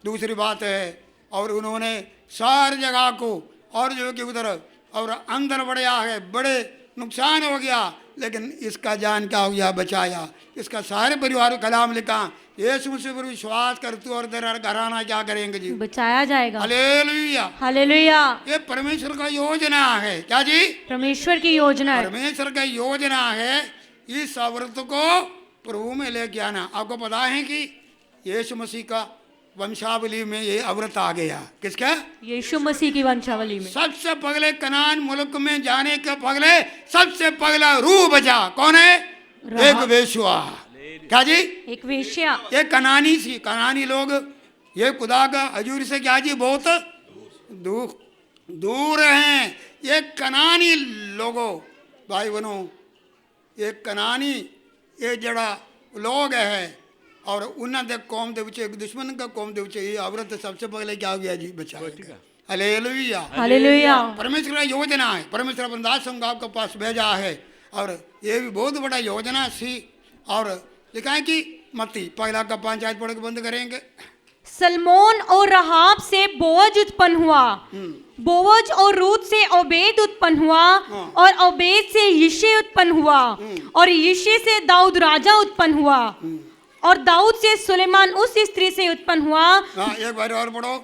दूसरी बात है, और उन्होंने सारी जगह को और जो कि उधर और अंदर बढ़िया है, बड़े नुकसान हो गया, लेकिन इसका जान क्या हो गया? बचाया। इसका सारे परिवार को कलाम लिखा, यीशु मसीह पर विश्वास कर तू और तेरा घराना क्या करेंगे जी? बचाया जाएगा। हालेलुया। हालेलुया। ये परमेश्वर का योजना है। क्या जी? परमेश्वर की योजना है। परमेश्वर का योजना है इस औरत को प्रभु में लेके आना। आपको पता है कि यीशु मसीह का वंशावली में ये औरत आ गया। किसका? यीशु मसीह की वंशावली में। सबसे पहले कनान मुल्क में जाने के पहले सबसे पहला रूह बचा कौन है? एक वेश्या। क्या जी? एक वेश्या। ये कनानी सी, कनानी लोग ये खुदा का हजूर से क्या जी बहुत दूर हैं। ये कनानी लोगों, भाई बहनों, ये कनानी ये जड़ा लोग है और उन्होंने कौम दे विच एक दुश्मन का कौम दे विच ये औरत सबसे पहले क्या हो गया जी? बचा। हालेलुया। हालेलुया। परमेश्वर का योजना है। परमेश्वर अपने दास संग आपके पास भेजा है और ये भी बहुत बड़ा योजना सी। और लिखा है कि मत्ती पहला का 5 पढ़ के बंद करेंगे। सलमोन और रहाब से बोअज उत्पन्न हुआ बोवज और रूत से ओबेद उत्पन्न हुआ और ओबेद से यिशे उत्पन्न हुआ और यिशे से दाऊद राजा उत्पन्न हुआ और दाऊद से सुलेमान उस स्त्री से उत्पन्न हुआ। हाँ, एक बार और पढ़ो।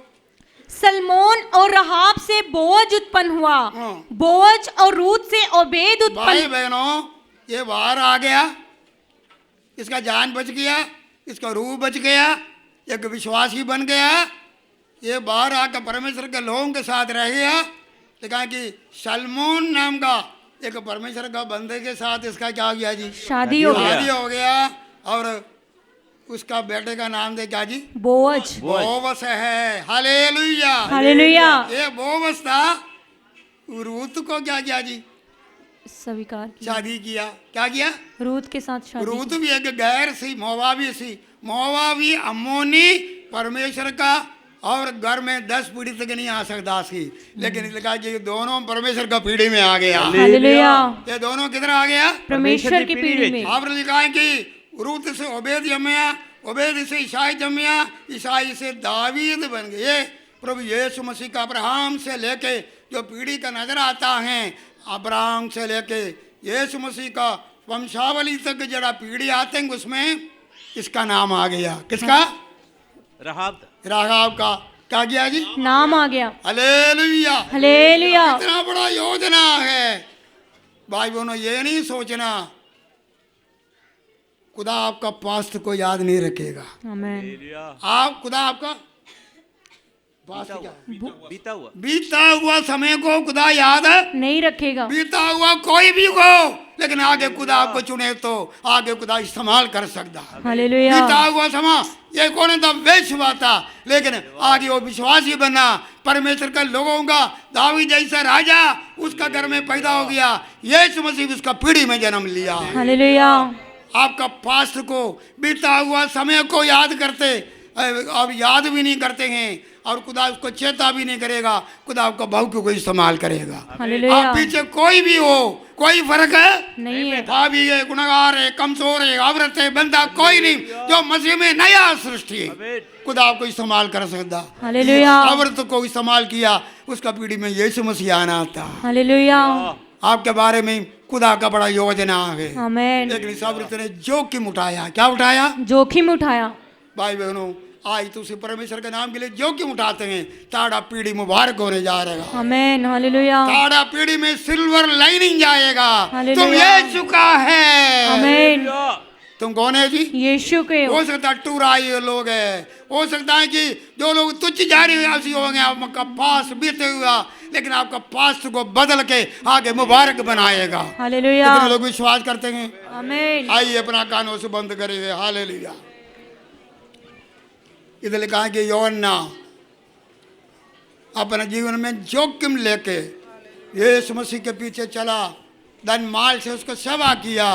सलमोन और रहाब से बोवज उत्पन्न हुआ, बोवज और रूत से ओबेद भाई उत्पन्न। बहनों, ये बाहर आ गया, इसका जान बच गया, इसका रूह बच गया, एक विश्वासी बन गया। ये बाहर आकर परमेश्वर के लोगों के साथ रह गया। तो कहा कि सलमोन नाम का एक परमेश्वर का बंदे के साथ इसका क्या हो गया जी? शादी हो गया। शादी हो गया। और उसका बेटे का नाम दे क्या जी? बोवज। बोवस है। हालेलुया। हालेलुया। ये बोवस था, रूत को क्या किया जी? स्वीकार किया। शादी किया। क्या किया? रूत के साथ शादी। रूत भी एक गैर सी, मोवाबी सी, मोवाबी अम्मोनी परमेश्वर का, और घर में 10 पीढ़ी तक नहीं आ सकता सी, लेकिन लिखा कि ये दोनों परमेश्वर का पीढ़ी में आ गया। हालेलुया। ये दोनों किधर आ गया? परमेश्वर की पीढ़ी में। आप लिखा है कि रूत से ओबेद जमया, ओबेद से ईसाई जमया, ईसाई से दावीद बन गए। प्रभु यीशु मसीह का अब्राहम से लेके जो पीढ़ी का नजर आता है, अब्राहम से लेके यीशु मसीह का वंशावली तक जरा पीढ़ी आते हैं, उसमें इसका नाम आ गया। किसका? राघव का। क्या किया जी? नाम आ गया। हालेलुया। हालेलुया। इतना बड़ा योजना है भाई बहनों। ये नहीं सोचना खुदा आपका पास्ट को याद नहीं रखेगा। आमीन। आप खुदा आपका पास्ट क्या है? बीता हुआ बीता हुआ समय को खुदा याद नहीं रखेगा। बीता हुआ कोई भी हो, लेकिन आगे खुदा आपको चुने तो आगे खुदा इस्तेमाल कर सकता। हालेलुया। बीता हुआ समय ये कौन था? बेशुबा था, लेकिन आगे वो विश्वासी बना, परमेश्वर के लोगों का दावीद जैसा राजा उसका घर में पैदा हो गया। यीशु मसीह उसका पीढ़ी में जन्म लिया। हालेलुया। आपका पास्ट को, बीता हुआ समय को याद करते, अब याद भी नहीं करते हैं, और खुदा उसको चेता भी नहीं करेगा। खुदा आपका भाव को इस्तेमाल करेगा। हालेलुया। आप पीछे कोई भी हो, कोई फर्क है नहीं है। भाभी है, गुनहगार है, कमजोर है, औरत है, बंदा कोई नहीं, जो मसीह में नया सृष्टि है, खुदा आपको इस्तेमाल कर सकता। हालेलुया। औरत को इस्तेमाल किया, उसका पीढ़ी में यीशु मसीह आना था। हालेलुया। आपके बारे में खुदा का बड़ा योजना है। आमीन। लेकिन इस औरत ने जोखिम उठाया। क्या उठाया? जोखिम उठाया। भाई बहनों, आज तो उसी परमेश्वर के नाम के लिए जोखिम उठाते हैं। ताड़ा पीढ़ी मुबारक होने जा रहा है। आमीन। हालेलुया। ताड़ा पीढ़ी में सिल्वर लाइनिंग जाएगा। हालेलुया। तुम यीशु का है। आमीन। तुम कौन है जी? यीशु के हो। हो सकता है टूराई लोग है, हो सकता है कि जो लोग तुच्छ जारी होंगे, आपका पास बीते हुआ, लेकिन आपका पास्ट को बदल के आगे मुबारक बनाएगा। हालेलुया। कितने लोग विश्वास करते हैं? आमीन। आइए अपना कानों से बंद करेंगे। हालेलुया। इधर लिखा है कि यूहन्ना अपने जीवन में जोखिम लेके यीशु मसीह के पीछे चला, धन माल से उसको सेवा किया,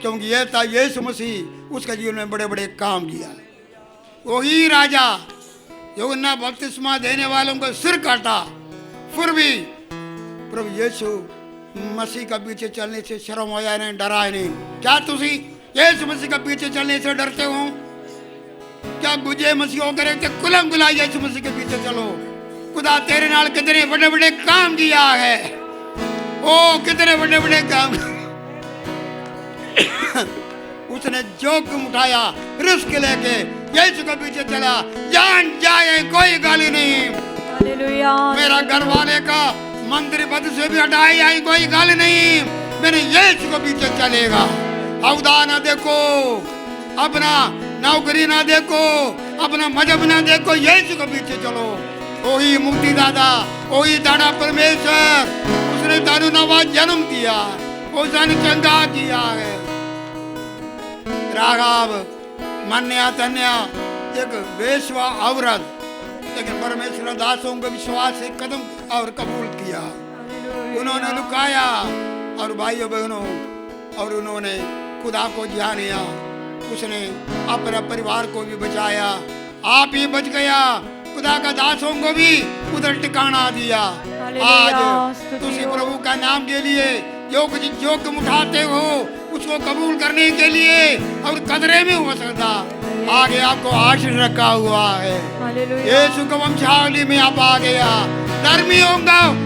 क्योंकि ये था यीशु मसीह उसके जीवन में बड़े बड़े काम किया। वही राजा यूहन्ना बपतिस्मा देने वालों को सिर काटा, फिर भी प्रभु यीशु मसीह का पीछे चलने से शर्म हो जाए नहीं, डराए नहीं। क्या तुसी यीशु मसीह का पीछे चलने से डरते हो? क्या गुजे मसीह होकर कुलम गुला यीशु मसीह के पीछे चलो। खुदा तेरे नाल कितने बड़े बड़े काम किया है। ओ कितने बड़े बड़े काम उसने जोखिम उठाया, रिस्क लेके यीशु के पीछे चला। जान जाए कोई गाली नहीं। हालेलुया। मेरा घर वाले का मंदिर पद से भी हटाई आई कोई गाली नहीं। मैंने यीशु के पीछे चलेगा। औदा ना देखो, अपना नौकरी ना देखो, अपना मजहब ना देखो, यीशु के पीछे चलो। वही मुक्ति दादा, वही दादा परमेश्वर, उसने तारू नवा जन्म दिया, उसने चंगा किया है। राघव मन्या तन्या एक वेश्वा औरत, लेकिन परमेश्वर दासों के विश्वास से कदम और कबूल किया। उन्होंने लुकाया, और भाइयों बहनों, और उन्होंने खुदा को जानिया। उसने अपने परिवार को भी बचाया, आप ही बच गया, खुदा का दासों को भी उधर ठिकाना दिया। आज तुसी प्रभु का नाम के लिए जो कुछ जोखिम उठाते हो, उसको कबूल करने के लिए और कदरे में हो सकता आगे आपको आशीष रखा हुआ है। यीशु के वंशावली में आप आ गया, धर्मियों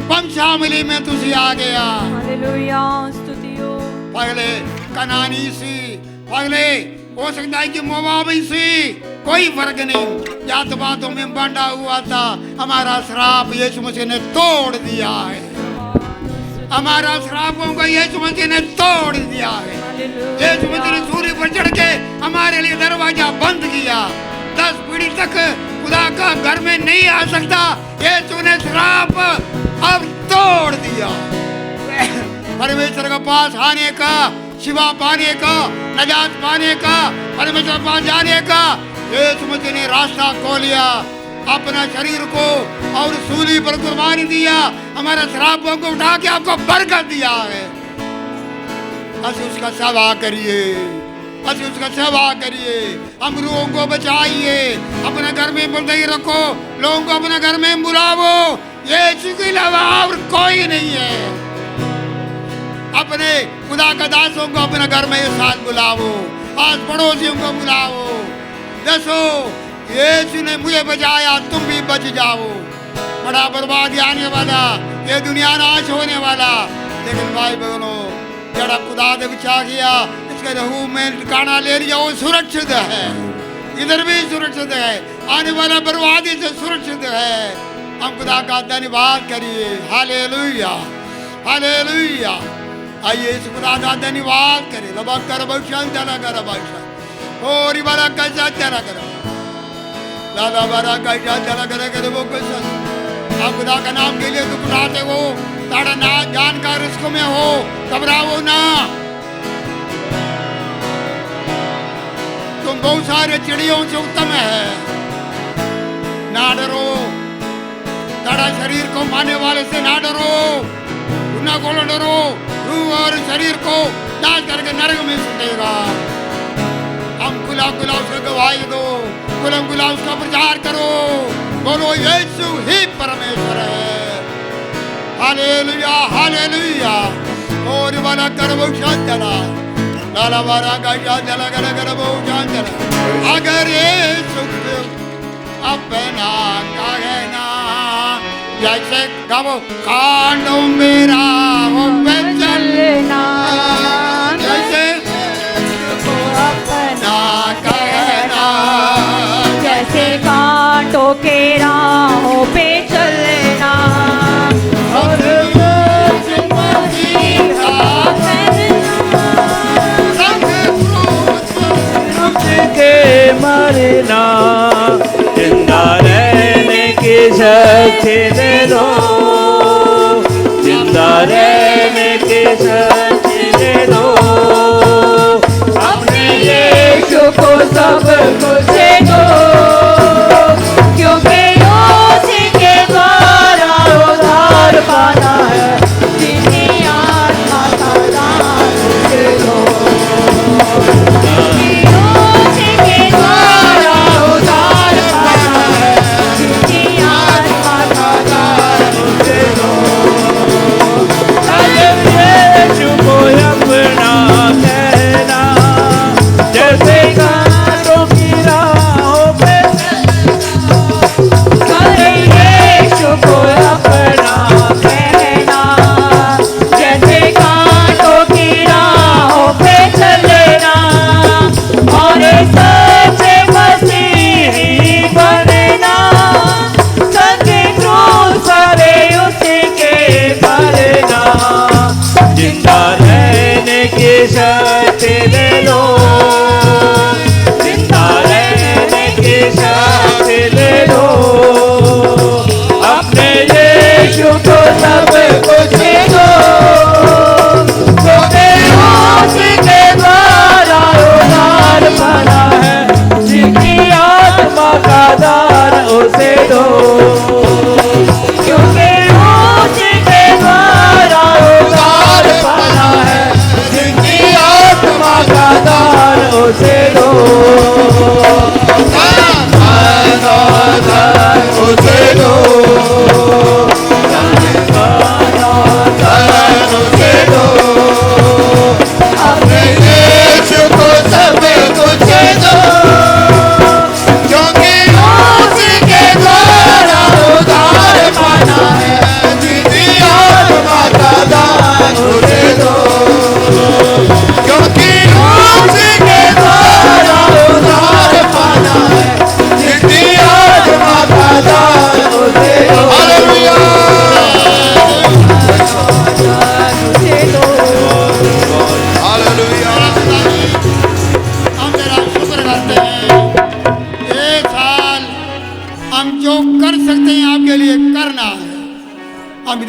वंशावली में तुसी आ गया। हालेलुया, स्तुति हो। पहले कनानी सी, पहले हो सकता है कि मोवाबी सी, कोई फर्क नहीं। जात बातों में बांटा हुआ था। हमारा श्राप यीशु मसीह ने तोड़ दिया है। हमारा श्रापों को यीशु मसीह ने तोड़ दिया है। यीशु मसीह ने सूर्य पर चढ़ के हमारे लिए दरवाजा बंद किया। 10 पीढ़ी तक खुदा का घर में नहीं आ सकता। यीशु ने श्राप अब तोड़ दिया। परमेश्वर के पास आने का, शिवा पाने का, नजात पाने का, परमेश्वर के पास जाने का यीशु मसीह ने रास्ता खोलिया। अपना शरीर को और सूली पर कुर्बानी दिया। हमारे श्रापों को उठा के आपको बरकत दिया है। असि उसका सेवा करिए, असि उसका सेवा करिए। हम लोगों को बचाइए, अपने घर में बंदगी रखो, लोगों को अपने घर में बुलावो। यीशु के अलावा और कोई नहीं है। अपने खुदा का दासों को अपने घर में साथ बुलावो, आज पड़ोसियों को बुलावो। दसो यीशु ने मुझे बचाया, तुम भी बच जाओ। बड़ा बर्बादी आने वाला, ये दुनिया नाश होने वाला। लेकिन भाई बहनों, जड़ा खुदा ने बचा किया, इसके रहू में ठिकाना ले लिया, वो सुरक्षित है। इधर भी सुरक्षित है, आने वाला बर्बादी से सुरक्षित है। हम खुदा का धन्यवाद करिए। Hallelujah, hallelujah. आइए इस खुदा का धन्यवाद करें। लबक कर भविष्य चला कर भविष्य और इबारा कैसा चला करो, लाला बारा कैसा चला करे वो कैसा। आप खुदा का नाम के लिए दुख उठाते हो, ताड़ा ना जानकार रिस्क में हो, घबराओ ना। तुम बहुत सारे चिड़ियों से उत्तम है, ना डरो। ताड़ा शरीर को मारने वाले से ना डरो, ना को डरो। रूह और शरीर को नाश करके नरक में सुटेगा। हम खुला खुला उसको गवाही दो, खुला खुला उसका प्रचार करो। बोलो यीशु ही परमेश्वर है। Hallelujah, hallelujah. और वाला करबो शांतला, लाला वाला का शांतला करबो शांतला। अगर यीशु अपना कहना जैसे कब कांडो मेरा वो पे चलना, जैसे अपना कहना जैसे कांटों के राहों पे चलना। और यीशु मसीह का संग क्रूस के मरना, जिंदा रहने की शक्ति दे दो, जिंदा रहने की शक्ति दे दो। अपने यीशु को सब कुछ दे दो, क्योंकि उसी के द्वारा उद्धार पाना है। जिन्हें आत्मा का दान दे दो, उसी के द्वारा उद्धार पाना है। जिन्हें आत्मा का दान दे दो। अगर यीशु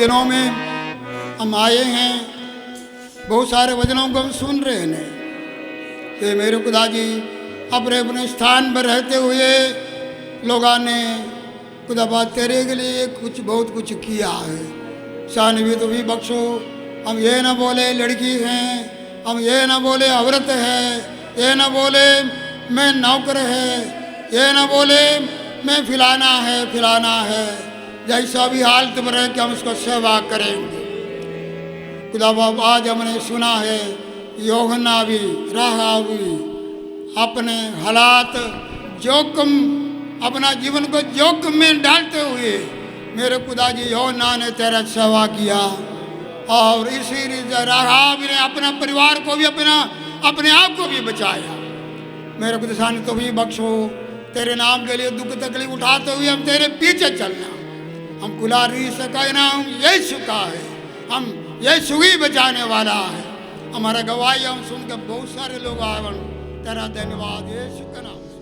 दिनों में हम आए हैं, बहुत सारे वचनों को हम सुन रहे हैं कि मेरे खुदा जी अपने अपने स्थान पर रहते हुए लोगों ने खुदा तेरे के लिए कुछ बहुत कुछ किया है। सहानुभूति तो भी बख्शो। हम ये ना बोले लड़की हैं, हम ये ना बोले औरत है, ये ना बोले मैं नौकर है, ये ना बोले मैं फिलाना है। जैसा भी हालत में रह के हम उसको सेवा करेंगे। खुदा बाप आज हमने सुना है यूहन्ना भी राहाब भी अपने हालात जोखिम अपना जीवन को जोखिम में डालते हुए मेरे खुदा जी यूहन्ना ने तेरा सेवा किया और इसी राहाब ने अपना परिवार को भी अपने आप को भी बचाया। मेरे खुदा ने तो भी बख्शो। तेरे नाम के लिए दुख तकलीफ उठाते हुए हम तेरे पीछे चलना। हम खुला नहीं सका नाम यीशु का है, हम यीशु ही बचाने वाला है। हमारा गवाही हम सुनकर बहुत सारे लोग आए। तेरा धन्यवाद यीशु के नाम से।